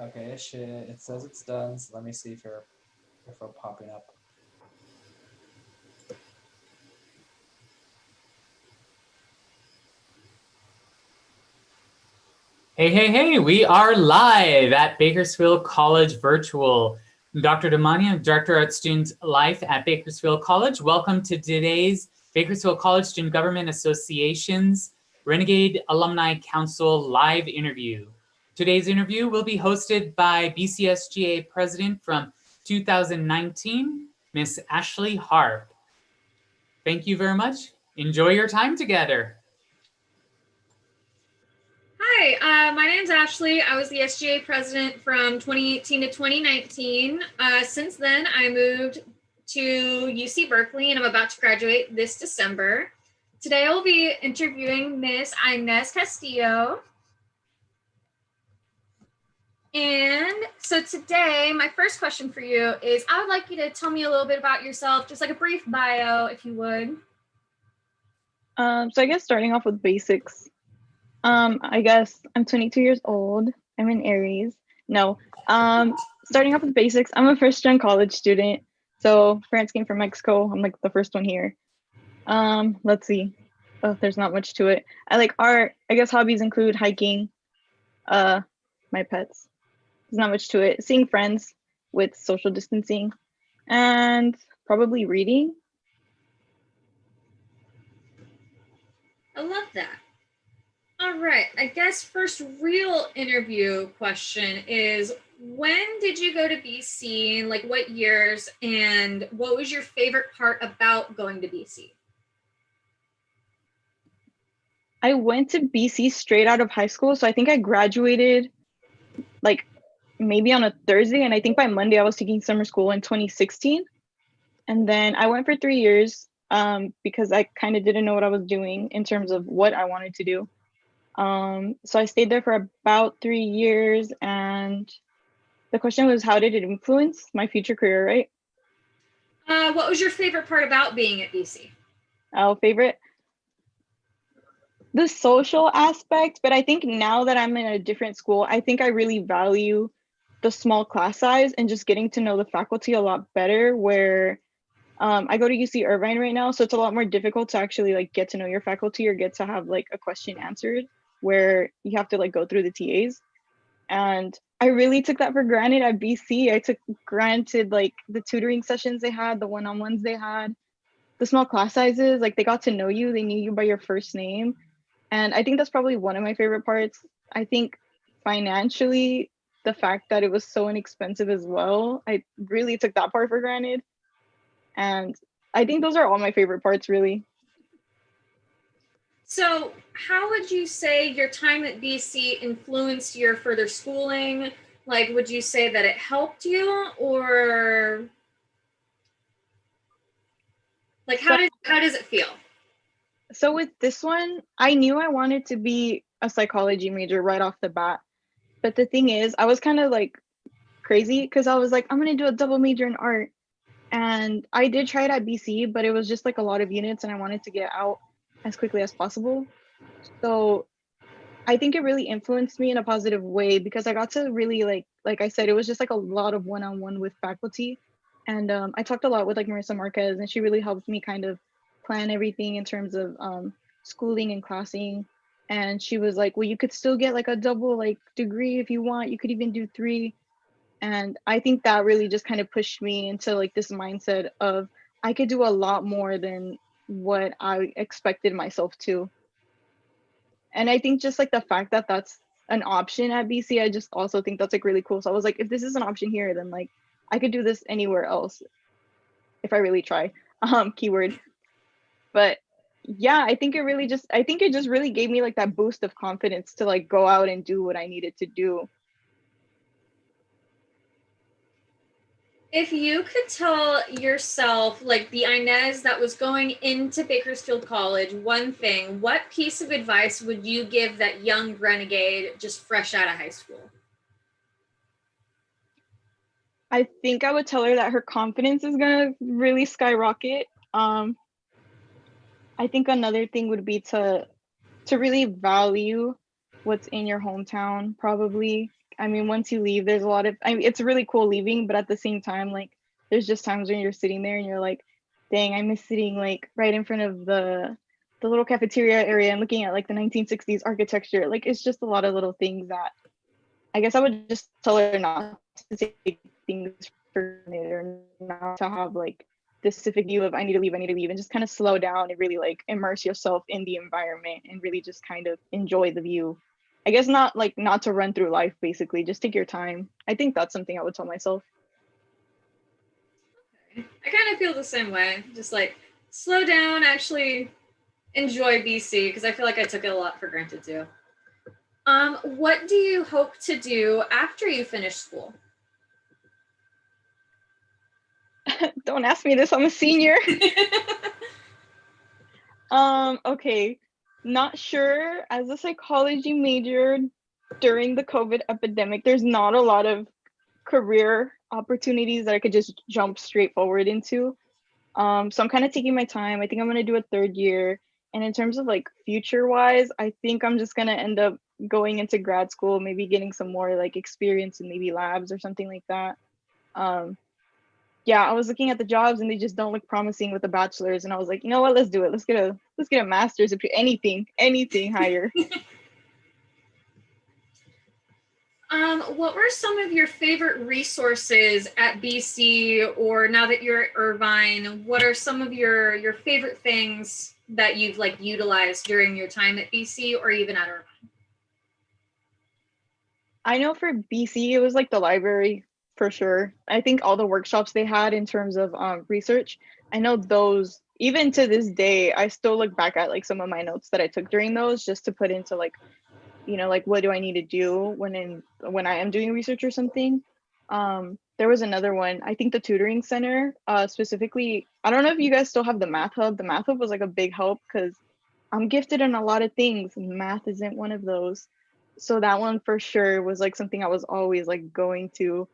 Okay, it says it's done. So let me see if we're popping up. Hey, we are live at Bakersfield College Virtual. I'm Dr. Damani, I'm Director at Student Life at Bakersfield College. Welcome to today's Bakersfield College Student Government Association's Renegade Alumni Council live interview. Today's interview will be hosted by BCSGA President from 2019, Miss Ashley Harp. Thank you very much. Enjoy your time together. Hi, my name's Ashley. I was the SGA president from 2018 to 2019. Since then, I moved to UC Berkeley and I'm about to graduate this December. Today, I'll be interviewing Miss Ines Castillo. And so today, my first question for you is, I would like you to tell me a little bit about yourself, just like a brief bio, if you would. So I guess starting off with basics. I guess I'm 22 years old. I'm in Aries. No. Starting off with basics, I'm a first-gen college student. So parents came from Mexico. I'm like the first one here. Let's see. Oh, there's not much to it. I like art. I guess hobbies include hiking, my pets. There's not much to it. Seeing friends with social distancing, and probably reading. I love that. All right, I guess first real interview question is, when did you go to BC and like what years, and what was your favorite part about going to BC? I went to BC straight out of high school. So I think I graduated like maybe on a Thursday. And I think by Monday I was taking summer school in 2016. And then I went for 3 years because I kind of didn't know what I was doing in terms of what I wanted to do. So I stayed there for about 3 years. And the question was, how did it influence my future career, right? What was your favorite part about being at BC? Oh, favorite? The social aspect, but I think now that I'm in a different school, I think I really value the small class size and just getting to know the faculty a lot better, where I go to UC Irvine right now, so it's a lot more difficult to actually like get to know your faculty or get to have like a question answered, where you have to like go through the TAs. And I really took that for granted at BC. I took granted like the tutoring sessions they had, the one-on-ones they had, the small class sizes, like they got to know you, they knew you by your first name. And I think that's probably one of my favorite parts. I think financially, the fact that it was so inexpensive as well, I really took that part for granted. And I think those are all my favorite parts, really. So how would you say your time at BC influenced your further schooling? Like, would you say that it helped you, or like how does it feel? So with this one, I knew I wanted to be a psychology major right off the bat. But the thing is, I was kind of like crazy because I was like, I'm going to do a double major in art. And I did try it at BC, but it was just like a lot of units and I wanted to get out as quickly as possible. So I think it really influenced me in a positive way because I got to really like I said, it was just like a lot of one-on-one with faculty. And I talked a lot with like Marissa Marquez, and she really helped me kind of plan everything in terms of schooling and classing. And she was like, well, you could still get like a double like degree if you want. You could even do 3. And I think that really just kind of pushed me into like this mindset of I could do a lot more than what I expected myself to. And I think just like the fact that that's an option at BC, I just also think that's like really cool. So I was like, if this is an option here, then like I could do this anywhere else if I really try. Keyword. But yeah, I think it just really gave me like that boost of confidence to like go out and do what I needed to do. If you could tell yourself, like the Inez that was going into Bakersfield College, one thing, what piece of advice would you give that young renegade just fresh out of high school? I think I would tell her that her confidence is gonna really skyrocket. I think another thing would be to really value what's in your hometown, probably, I mean, once you leave, there's a lot of, I mean, it's really cool leaving, but at the same time, like, there's just times when you're sitting there and you're like, dang, I miss sitting like right in front of the little cafeteria area and looking at like the 1960s architecture. Like, it's just a lot of little things that I guess I would just tell her not to take things for granted, or not to have like this specific view of I need to leave, and just kind of slow down and really like immerse yourself in the environment and really just kind of enjoy the view. I guess not to run through life, basically. Just take your time. I think that's something I would tell myself. I kind of feel the same way. Just like slow down, actually enjoy BC, because I feel like I took it a lot for granted too. What do you hope to do after you finish school? Don't ask me this, I'm a senior. Okay. Not sure. As a psychology major during the COVID epidemic, there's not a lot of career opportunities that I could just jump straight forward into. So I'm kind of taking my time. I think I'm gonna do a third year. And in terms of like future wise, I think I'm just gonna end up going into grad school, maybe getting some more like experience in maybe labs or something like that. Yeah, I was looking at the jobs and they just don't look promising with the bachelors. And I was like, you know what, let's do it. Let's get a master's, if anything higher. What were some of your favorite resources at BC, or now that you're at Irvine, what are some of your favorite things that you've like utilized during your time at BC or even at Irvine? I know for BC, it was like the library for sure. I think all the workshops they had in terms of research, I know those, even to this day, I still look back at like some of my notes that I took during those just to put into like, you know, like what do I need to do when I am doing research or something. There was another one, I think the tutoring center, specifically, I don't know if you guys still have the math hub. The math hub was like a big help because I'm gifted in a lot of things and math isn't one of those. So that one for sure was like something I was always like going to.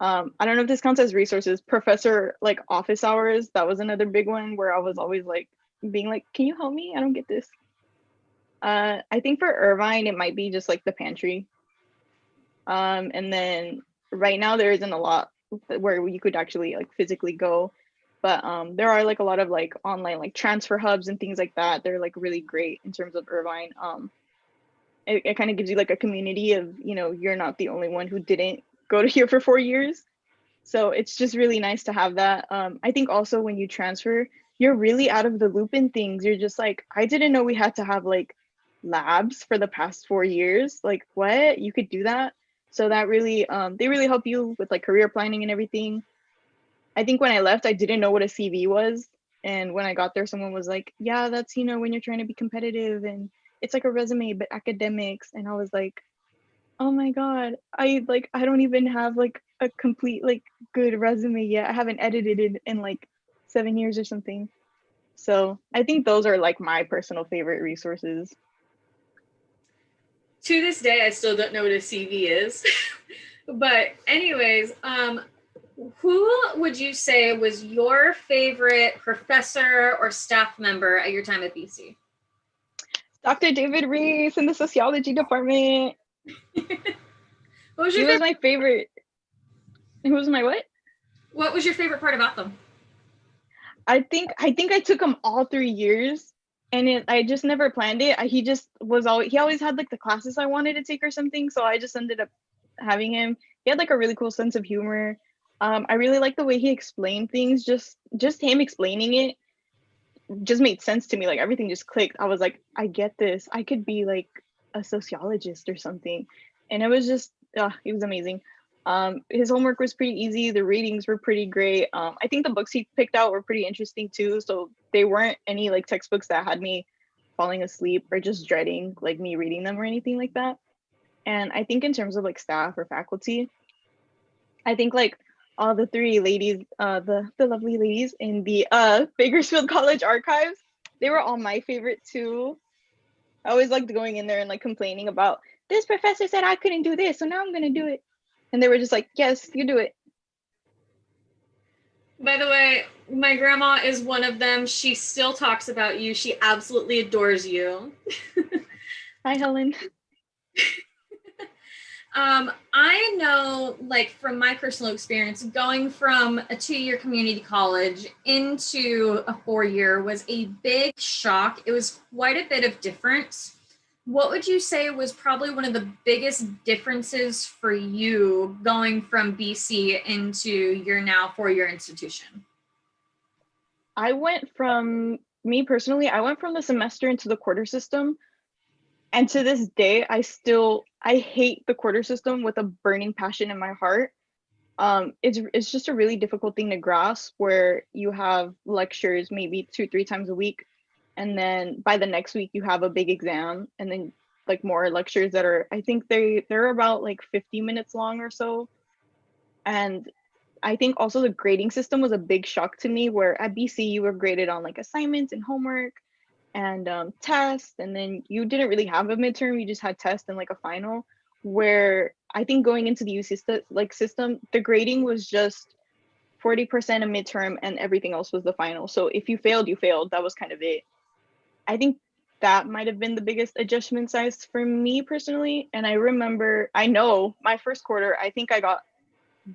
I don't know if this counts as resources. Professor like office hours, that was another big one where I was always like being like, can you help me? I don't get this. I think for Irvine, it might be just like the pantry. And then right now there isn't a lot where you could actually like physically go, but there are like a lot of like online like transfer hubs and things like that. They're like really great in terms of Irvine. It kind of gives you like a community of, you know, you're not the only one who didn't go to here for 4 years. So it's just really nice to have that. I think also when you transfer, you're really out of the loop in things. You're just like, I didn't know we had to have like labs for the past 4 years. Like what? You could do that? So that really, they really help you with like career planning and everything. I think when I left, I didn't know what a CV was. And when I got there, someone was like, yeah, that's, you know, when you're trying to be competitive and it's like a resume, but academics. And I was like, oh my God, I don't even have like a complete like good resume yet. I haven't edited it in like 7 years or something. So I think those are like my personal favorite resources. To this day, I still don't know what a CV is. But anyways, who would you say was your favorite professor or staff member at your time at BC? Dr. David Reese in the sociology department. What was He your was favorite? my favorite. Who was my what? What was your favorite part about them? I think I took him all 3 years, and I just never planned it. He just was he always had like the classes I wanted to take or something, so I just ended up having him. He had like a really cool sense of humor. I really like the way he explained things. Just him explaining it just made sense to me. Like everything just clicked. I was like, I get this. I could be like a sociologist or something. And it was just, he was amazing. His homework was pretty easy. The readings were pretty great. I think the books he picked out were pretty interesting too. So they weren't any like textbooks that had me falling asleep or just dreading like me reading them or anything like that. And I think in terms of like staff or faculty, I think like all the 3 ladies, the lovely ladies in the Bakersfield College Archives, they were all my favorite too. I always liked going in there and like complaining about this professor said I couldn't do this, so now I'm gonna do it. And they were just like, yes, you do it. By the way, my grandma is one of them. She still talks about you. She absolutely adores you. Hi, Helen. I know, like, from my personal experience, going from a 2-year community college into a 4-year was a big shock. It was quite a bit of difference. What would you say was probably one of the biggest differences for you going from BC into your now 4-year institution? Me personally, I went from the semester into the quarter system. And to this day, I hate the quarter system with a burning passion in my heart. It's just a really difficult thing to grasp where you have lectures maybe 2, 3 times a week, and then by the next week you have a big exam, and then like more lectures that are, I think they're about like 50 minutes long or so. And I think also the grading system was a big shock to me, where at BC you were graded on like assignments and homework and tests, and then you didn't really have a midterm, you just had tests and like a final. Where I think going into the UC system, the grading was just 40% a midterm and everything else was the final. So if you failed, you failed. That was kind of it. I think that might have been the biggest adjustment size for me personally. And I know my first quarter, I think I got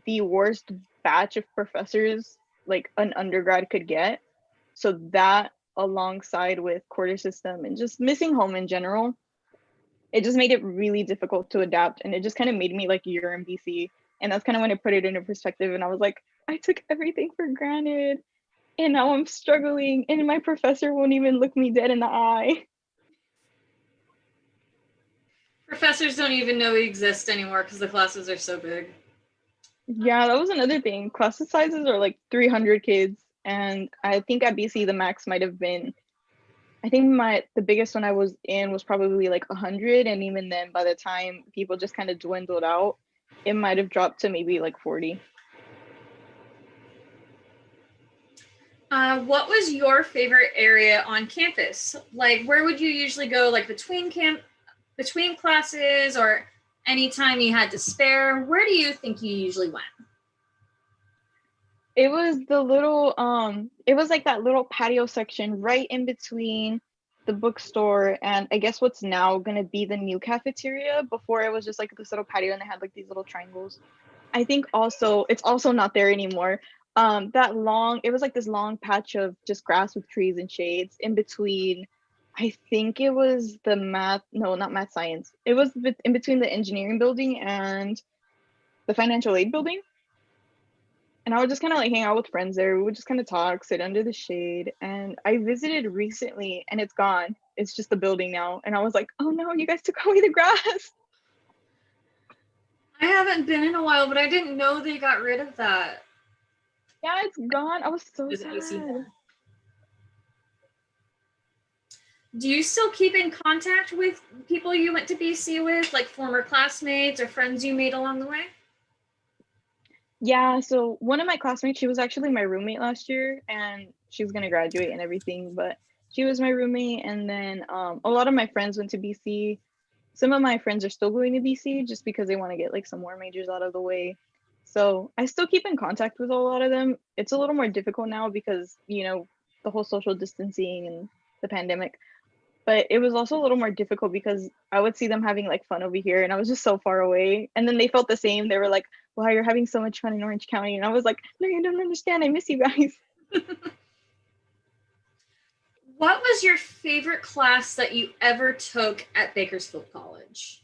the worst batch of professors like an undergrad could get. So that, alongside with quarter system and just missing home in general, it just made it really difficult to adapt. And it just kind of made me like year in BC. And that's kind of when I put it into perspective. And I was like, I took everything for granted. And now I'm struggling. And my professor won't even look me dead in the eye. Professors don't even know we exist anymore because the classes are so big. Yeah, that was another thing. Class sizes are like 300 kids. And I think at BC, the max might have been, I think the biggest one I was in was probably like 100. And even then, by the time people just kind of dwindled out, it might have dropped to maybe like 40. What was your favorite area on campus? Like, where would you usually go, like between classes, or anytime you had to spare? Where do you think you usually went? It was it was like that little patio section right in between the bookstore and I guess what's now gonna be the new cafeteria. Before it was just like this little patio and they had like these little triangles. I think also it's also not there anymore. It was like this long patch of just grass with trees and shades in between. I think it was the math, no, not math science. It was in between the engineering building and the financial aid building. And I would just kind of like hang out with friends there. We would just kind of talk, sit under the shade. And I visited recently and it's gone. It's just the building now. And I was like, oh no, you guys took away the grass. I haven't been in a while, but I didn't know they got rid of that. Yeah, it's gone. I was so It was sad. Do you still keep in contact with people you went to BC with, like former classmates or friends you made along the way? Yeah, so one of my classmates, she was actually my roommate last year and she was gonna graduate and everything, but she was my roommate. And then a lot of my friends went to BC. Some of my friends are still going to BC just because they want to get like some more majors out of the way. So I still keep in contact with a lot of them. It's a little more difficult now because, the whole social distancing and the pandemic. But it was also a little more difficult because I would see them having like fun over here and I was just so far away. And then they felt the same. They were like, wow, you're having so much fun in Orange County. And I was like, no, you don't understand. I miss you guys. What was your favorite class that you ever took at Bakersfield College?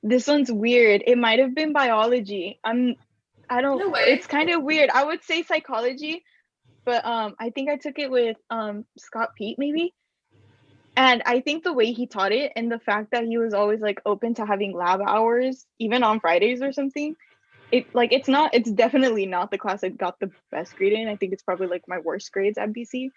This one's weird. It might have been biology. No way. It's kind of weird. I would say psychology, but I think I took it with Scott Pete maybe. And I think the way he taught it and the fact that he was always like open to having lab hours, even on Fridays or something, it's definitely not the class I got the best grade in. I think it's probably like my worst grades at BC.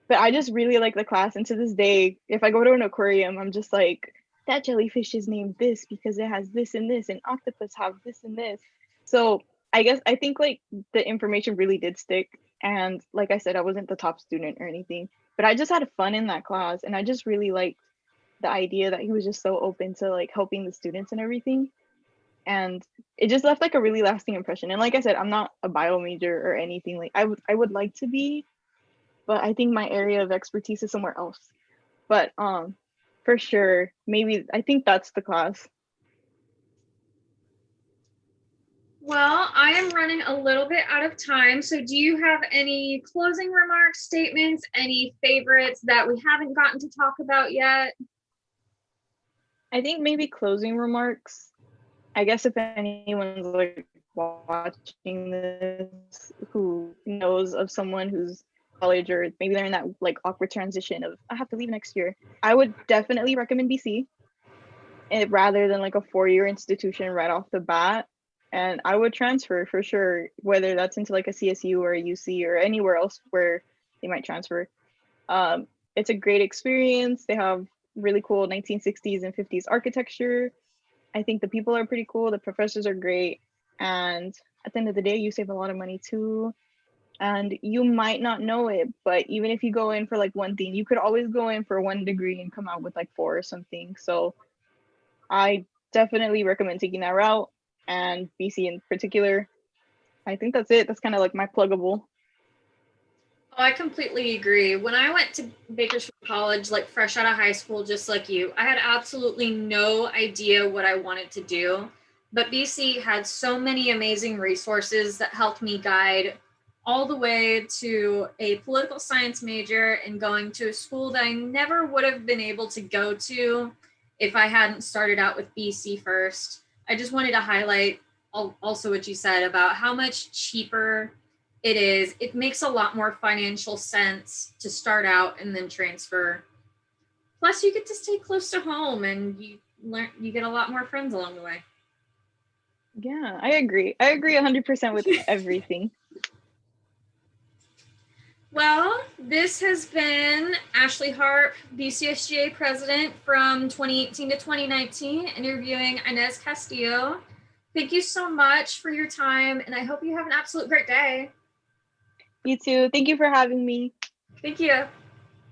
But I just really like the class. And to this day, if I go to an aquarium, I'm just like, that jellyfish is named this because it has this and this, and octopus have this and this. So I think like the information really did stick. And like I said, I wasn't the top student or anything, but I just had fun in that class. And I just really liked the idea that he was just so open to like helping the students and everything. And it just left like a really lasting impression. And like I said, I'm not a bio major or anything. Like I would like to be, but I think my area of expertise is somewhere else. But for sure, maybe I think that's the class. Well, I am running a little bit out of time. So do you have any closing remarks, statements, any favorites that we haven't gotten to talk about yet? I think maybe closing remarks. I guess if anyone's like watching this who knows of someone who's college or maybe they're in that like awkward transition of I have to leave next year, I would definitely recommend BC rather than like a 4-year institution right off the bat. And I would transfer for sure, whether that's into like a CSU or a UC or anywhere else where they might transfer. It's a great experience. They have really cool 1960s and 50s architecture. I think the people are pretty cool. The professors are great. And at the end of the day, you save a lot of money too. And you might not know it, but even if you go in for like one thing, you could always go in for one degree and come out with like 4 or something. So I definitely recommend taking that route, and BC in particular. I think that's it. That's kind of like my pluggable. Oh, I completely agree. When I went to Bakersfield College, like fresh out of high school, just like you, I had absolutely no idea what I wanted to do. But BC had so many amazing resources that helped me guide all the way to a political science major and going to a school that I never would have been able to go to if I hadn't started out with BC first. I just wanted to highlight also what you said about how much cheaper it is. It makes a lot more financial sense to start out and then transfer. Plus, you get to stay close to home and you get a lot more friends along the way. Yeah, I agree. I agree 100% with everything. Well, this has been Ashley Harp, BCSGA president from 2018 to 2019, interviewing Ines Castillo. Thank you so much for your time, and I hope you have an absolute great day. You too. Thank you for having me. Thank you.